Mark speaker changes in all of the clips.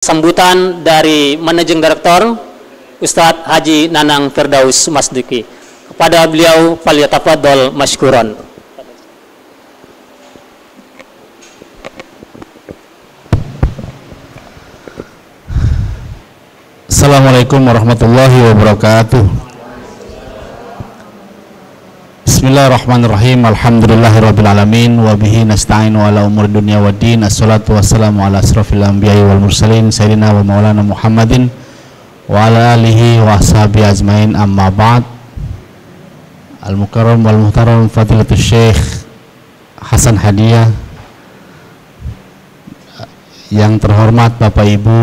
Speaker 1: Sambutan dari Managing Director Ustadz Haji Nanang Firdaus Masduki. Kepada beliau falyatafadhol masykuran.
Speaker 2: Assalamualaikum warahmatullahi wabarakatuh. Bismillahirrahmanirrahim. Alhamdulillahirabbil alamin wa bihi nasta'inu ala umuri dunya waddin. Assalatu wassalamu ala asrofil anbiya'i wal mursalin sayyidina wa maulana Muhammadin wa ala alihi wa ashabihi ajmain, amma ba'd. Al-mukarram wal muhtaram fadilatul Syekh Hasan Hadiah, yang terhormat Bapak Ibu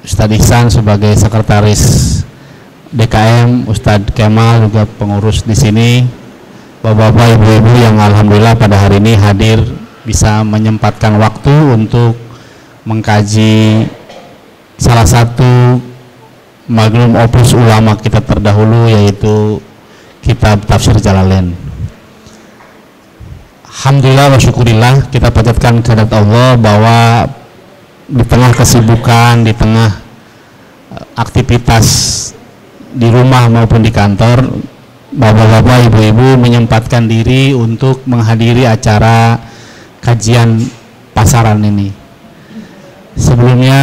Speaker 2: Ustadz Ihsan sebagai sekretaris DKM, Ustadz Kemal juga pengurus di sini, bapak-bapak, ibu-ibu yang alhamdulillah pada hari ini hadir bisa menyempatkan waktu untuk mengkaji salah satu magnum opus ulama kita terdahulu, yaitu kitab Tafsir Jalalain. Alhamdulillah wa syukurillah, kita panjatkan kehadirat Allah bahwa di tengah kesibukan, di tengah aktivitas di rumah maupun di kantor, bapak-bapak, ibu-ibu menyempatkan diri untuk menghadiri acara kajian pasaran ini. Sebelumnya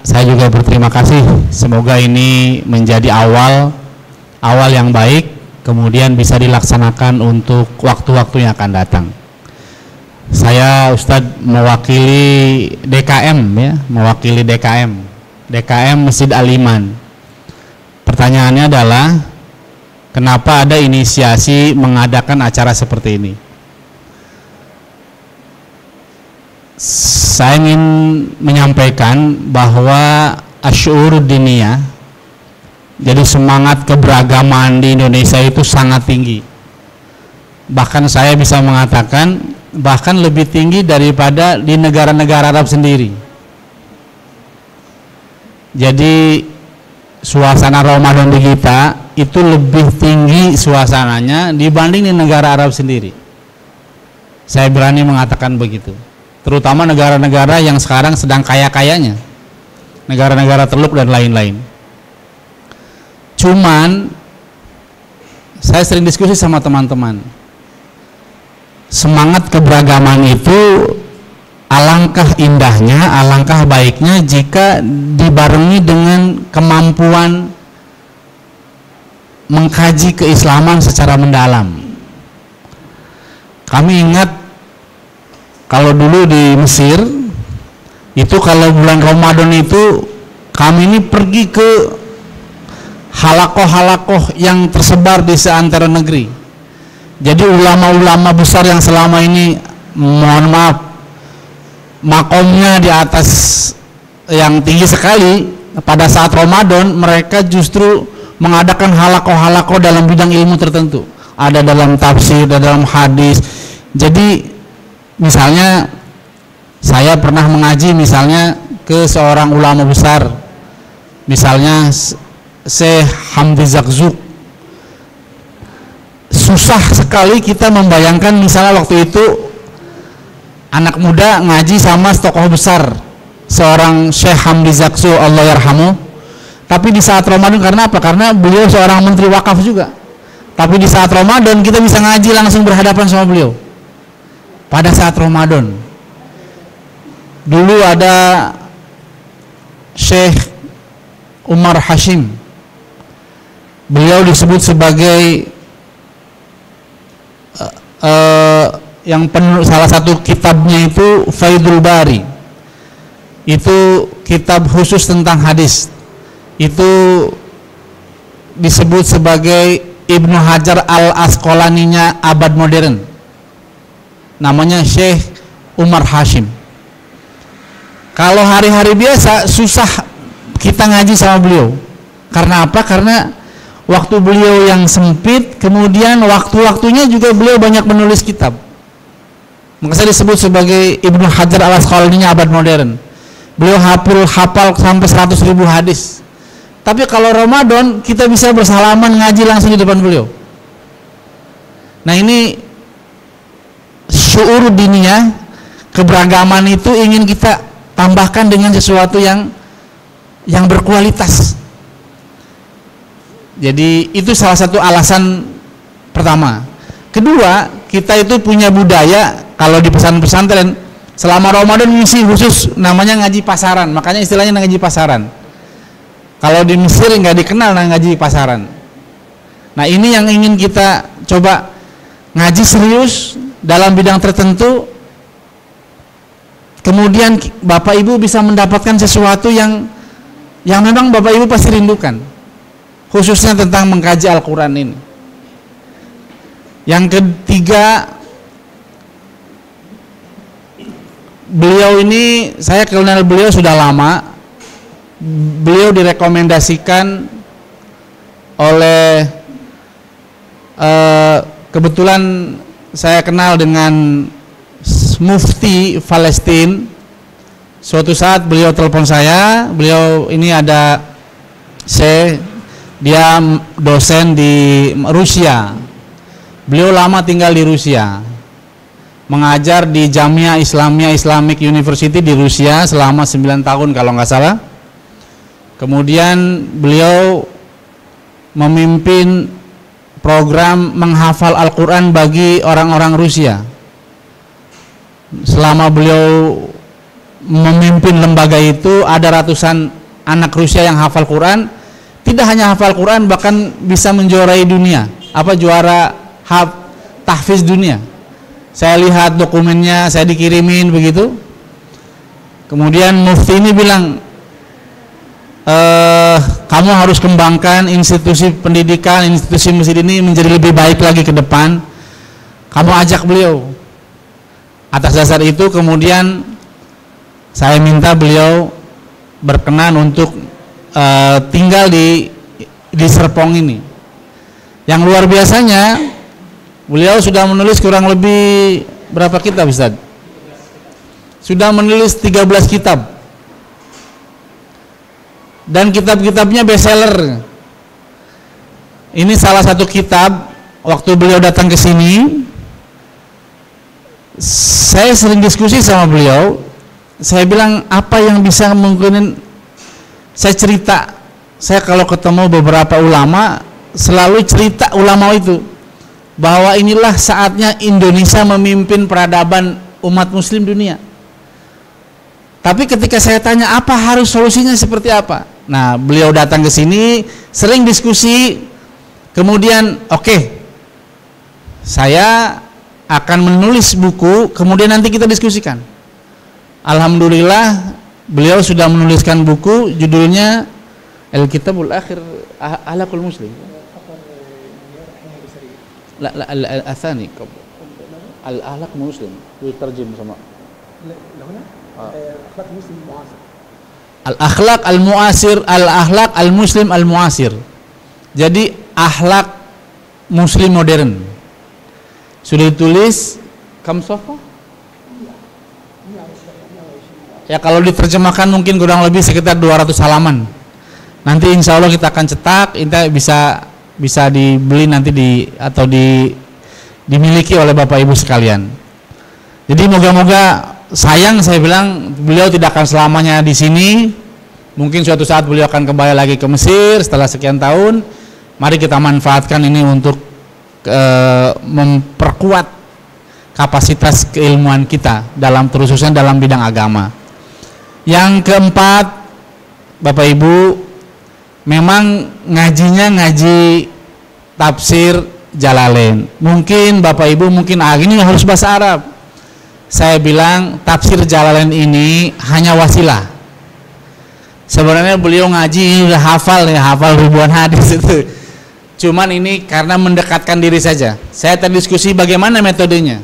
Speaker 2: saya juga berterima kasih, semoga ini menjadi awal yang baik, kemudian bisa dilaksanakan untuk waktu-waktu yang akan datang. Saya Ustadz mewakili DKM, mewakili DKM Masjid Al-Iman. Pertanyaannya adalah, kenapa ada inisiasi mengadakan acara seperti ini? Saya ingin menyampaikan bahwa asy'ur diniyah, jadi semangat keberagaman di Indonesia itu sangat tinggi. Bahkan saya bisa mengatakan bahkan lebih tinggi daripada di negara-negara Arab sendiri. Jadi suasana Ramadan di kita itu lebih tinggi suasananya dibanding di negara Arab sendiri. Saya berani mengatakan begitu. Terutama negara-negara yang sekarang sedang kaya-kayanya, negara-negara Teluk dan lain-lain. Cuman saya sering diskusi sama teman-teman, semangat keberagaman itu alangkah indahnya, alangkah baiknya jika dibarengi dengan kemampuan mengkaji keislaman secara mendalam. Kami ingat kalau dulu di Mesir itu, kalau bulan Ramadan itu kami ini pergi ke halakoh-halakoh yang tersebar di seantero negeri. Jadi ulama-ulama besar yang selama ini, mohon maaf, makomnya di atas yang tinggi sekali, pada saat Ramadan mereka justru mengadakan halakoh-halakoh dalam bidang ilmu tertentu. Ada dalam tafsir, ada dalam hadis. Jadi misalnya saya pernah mengaji misalnya ke seorang ulama besar, misalnya Syekh Hamdi Zakzuk. Susah sekali kita membayangkan misalnya waktu itu anak muda ngaji sama tokoh besar, seorang Syekh Hamdi Zakzuk, Allah yarhamu. Tapi di saat Ramadan, karena apa? Karena beliau seorang menteri wakaf juga. Tapi di saat Ramadan kita bisa ngaji langsung berhadapan sama beliau. Pada saat Ramadan. Dulu ada Syekh Umar Hashim. Beliau disebut sebagai yang salah satu kitabnya itu Faidul Bari. Itu kitab khusus tentang hadis. Itu disebut sebagai Ibnu Hajar Al-Asqalaninya abad modern. Namanya Syekh Umar Hashim. Kalau hari-hari biasa susah kita ngaji sama beliau. Karena apa? Karena waktu beliau yang sempit, kemudian waktu-waktunya juga beliau banyak menulis kitab. Maka saya disebut sebagai Ibnu Hajar Al-Asqalaninya abad modern. Beliau hafal sampai 100.000 hadis. Tapi kalau Ramadan kita bisa bersalaman ngaji langsung di depan beliau. Nah, ini syuur diniyah, keberagaman itu ingin kita tambahkan dengan sesuatu yang berkualitas. Jadi itu salah satu alasan pertama. Kedua, kita itu punya budaya kalau di pesantren selama Ramadan misi khusus namanya ngaji pasaran, makanya istilahnya ngaji pasaran. Kalau di Mesir nggak dikenal ngaji pasaran. Nah ini yang ingin kita coba ngaji serius dalam bidang tertentu, kemudian Bapak Ibu bisa mendapatkan sesuatu yang memang Bapak Ibu pasti rindukan, khususnya tentang mengkaji Al-Quran ini. Yang ketiga, beliau ini saya kenal beliau sudah lama. Beliau direkomendasikan oleh kebetulan saya kenal dengan Mufti Palestina. Suatu saat beliau telepon saya, beliau ini ada dia dosen di Rusia. Beliau lama tinggal di Rusia, mengajar di Jamia Islamia Islamic University di Rusia selama 9 tahun kalau nggak salah. Kemudian beliau memimpin program menghafal Al-Quran bagi orang-orang Rusia. Selama beliau memimpin lembaga itu, ada ratusan anak Rusia yang hafal Quran. Tidak hanya hafal Quran, bahkan bisa menjuarai dunia, juara tahfiz dunia. Saya lihat dokumennya, saya dikirimin begitu. Kemudian Mufti ini bilang, kamu harus kembangkan institusi pendidikan, institusi masjid ini menjadi lebih baik lagi ke depan. Kamu ajak beliau. Atas dasar itu kemudian saya minta beliau berkenan untuk tinggal di Serpong ini. Yang luar biasanya, beliau sudah menulis kurang lebih berapa kitab, Ustaz? Sudah menulis 13 kitab. Dan kitab-kitabnya bestseller. Ini salah satu kitab. Waktu beliau datang ke sini, saya sering diskusi sama beliau. Saya bilang, apa yang bisa mungkin saya cerita. Saya kalau ketemu beberapa ulama, selalu cerita ulama itu, bahwa inilah saatnya Indonesia memimpin peradaban umat muslim dunia. Tapi ketika saya tanya apa harus solusinya seperti apa, nah beliau datang ke sini, sering diskusi, kemudian oke, saya akan menulis buku, kemudian nanti kita diskusikan. Alhamdulillah beliau sudah menuliskan buku, judulnya Al-Kitabul Akhir Ahlakul Muslim. Al-Athani Al-Ahlak Muslim diterjem sama Al-Akhlaq Al-Mu'asir, Al-Akhlaq Al-Muslim Al-Mu'asir. Jadi akhlak muslim modern. Sudah ditulis Kamsofa? Ya kalau diterjemahkan mungkin kurang lebih sekitar 200 halaman. Nanti insya Allah kita akan cetak, kita bisa dibeli nanti atau dimiliki oleh Bapak Ibu sekalian. Jadi moga-moga, sayang saya bilang beliau tidak akan selamanya di sini. Mungkin suatu saat beliau akan kembali lagi ke Mesir setelah sekian tahun. Mari kita manfaatkan ini untuk memperkuat kapasitas keilmuan kita khususnya dalam bidang agama. Yang keempat, Bapak Ibu, memang ngajinya ngaji tafsir Jalalain. Mungkin Bapak Ibu ini harus bahasa Arab. Saya bilang tafsir Jalalain ini hanya wasilah. Sebenarnya beliau ngaji udah hafal ribuan hadis itu. Cuman ini karena mendekatkan diri saja. Saya terdiskusi bagaimana metodenya.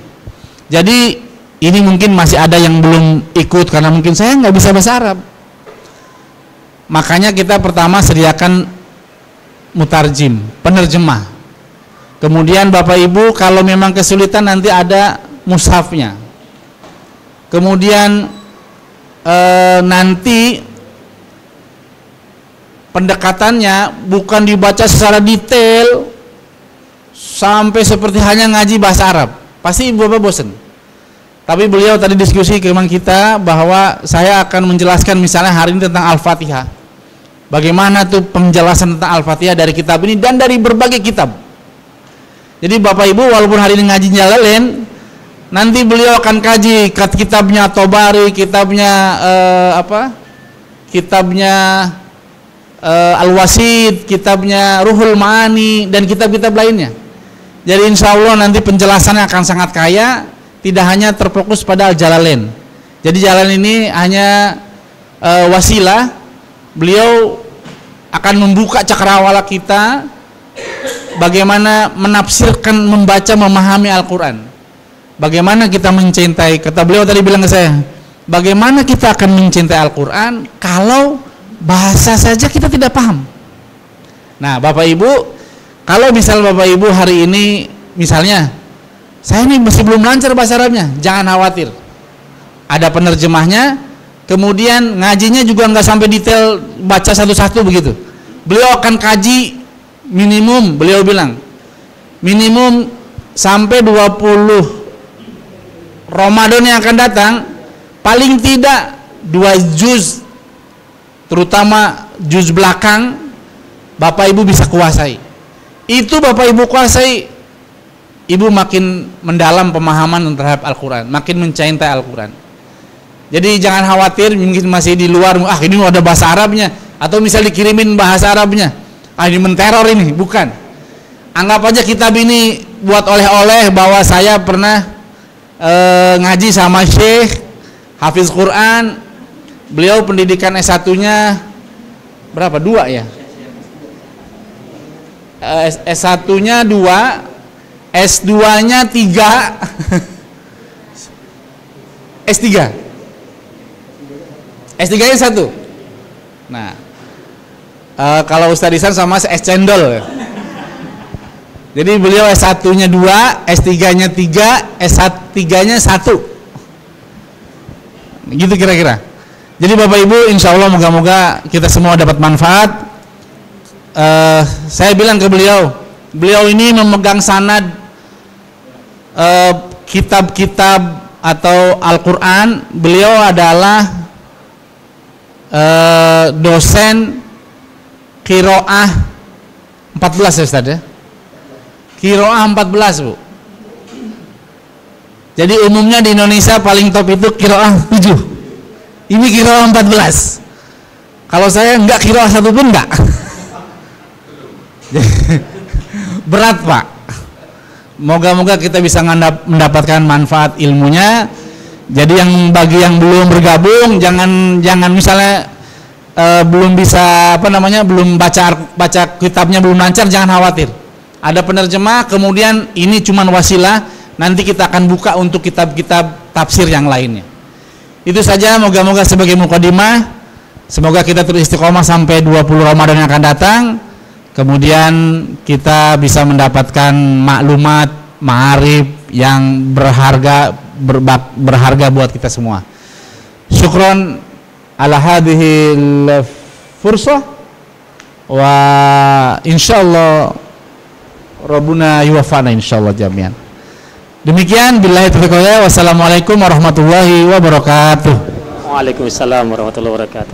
Speaker 2: Jadi ini mungkin masih ada yang belum ikut karena mungkin saya nggak bisa bahasa Arab. Makanya kita pertama sediakan mutarjim, penerjemah. Kemudian Bapak Ibu kalau memang kesulitan nanti ada mushafnya. Kemudian nanti pendekatannya bukan dibaca secara detail sampai seperti hanya ngaji bahasa Arab. Pasti Bapak bosen. Tapi beliau tadi diskusi dengan kita bahwa saya akan menjelaskan misalnya hari ini tentang Al-Fatihah. Bagaimana tuh penjelasan tentang Al-Fatihah dari kitab ini dan dari berbagai kitab. Jadi Bapak Ibu walaupun hari ini ngaji Jalalain, nanti beliau akan kaji kitabnya Tobari, kitabnya kitabnya Al-Wasid, kitabnya Ruhul Maani dan kitab-kitab lainnya. Jadi insya Allah nanti penjelasannya akan sangat kaya, tidak hanya terfokus pada Al-Jalalain. Jadi Jalalain ini hanya wasilah. Beliau akan membuka cakrawala kita bagaimana menafsirkan, membaca, memahami Al-Quran. Bagaimana kita mencintai, kata beliau tadi bilang ke saya, bagaimana kita akan mencintai Al-Quran kalau bahasa saja kita tidak paham. Nah Bapak Ibu, kalau misal Bapak Ibu hari ini misalnya saya ini masih belum lancar bahasa Arabnya, jangan khawatir, ada penerjemahnya. Kemudian ngajinya juga nggak sampai detail baca satu-satu begitu. Beliau akan kaji minimum, beliau bilang minimum sampai 20 Ramadan yang akan datang, paling tidak 2 juz, terutama juz belakang Bapak Ibu bisa kuasai. Itu Bapak Ibu kuasai, Ibu makin mendalam pemahaman terhadap Al-Quran, makin mencintai Al-Quran. Jadi jangan khawatir mungkin masih di luar, ini ada bahasa Arabnya, atau misal dikirimin bahasa Arabnya, ini menteror ini, bukan. Anggap aja kitab ini buat oleh-oleh bahwa saya pernah ngaji sama Syekh Hafiz Quran. Beliau pendidikan S1-nya berapa? 2 ya? S1-nya 2, S2-nya 3, S3. S3-nya 1. Nah, kalau Ustaz Ihsan sama S cendol. Jadi beliau S1-nya 2, S3-nya 3, S3-nya 1. Gitu kira-kira. Jadi Bapak Ibu, insya Allah moga-moga kita semua dapat manfaat. Saya bilang ke beliau ini memegang sanad kitab-kitab atau Al-Quran. Beliau adalah dosen Qiraah 14 ya Ustaz ya. Qiraah 14 Bu. Jadi umumnya di Indonesia paling top itu Qiraah 7. Ini Qiraah 14. Kalau saya enggak Qiraah 1 pun enggak. Berat Pak. Moga-moga kita bisa mendapatkan manfaat ilmunya. Jadi bagi yang belum bergabung, jangan misalnya belum bisa belum baca kitabnya belum lancar, jangan khawatir. Ada penerjemah, kemudian ini cuman wasilah, nanti kita akan buka untuk kitab-kitab tafsir yang lainnya. Itu saja, moga-moga sebagai mukadimah. Semoga kita terus istiqomah sampai 20 Ramadan yang akan datang. Kemudian kita bisa mendapatkan maklumat, ma'arif yang berharga buat kita semua. Syukron ala hadhil fursah wa insyaallah Rabbuna yuwaffana insyaallah jami'an. Demikian billahi taufiq wal hidayah. Wassalamualaikum warahmatullahi wabarakatuh.
Speaker 1: Waalaikumsalam warahmatullahi wabarakatuh.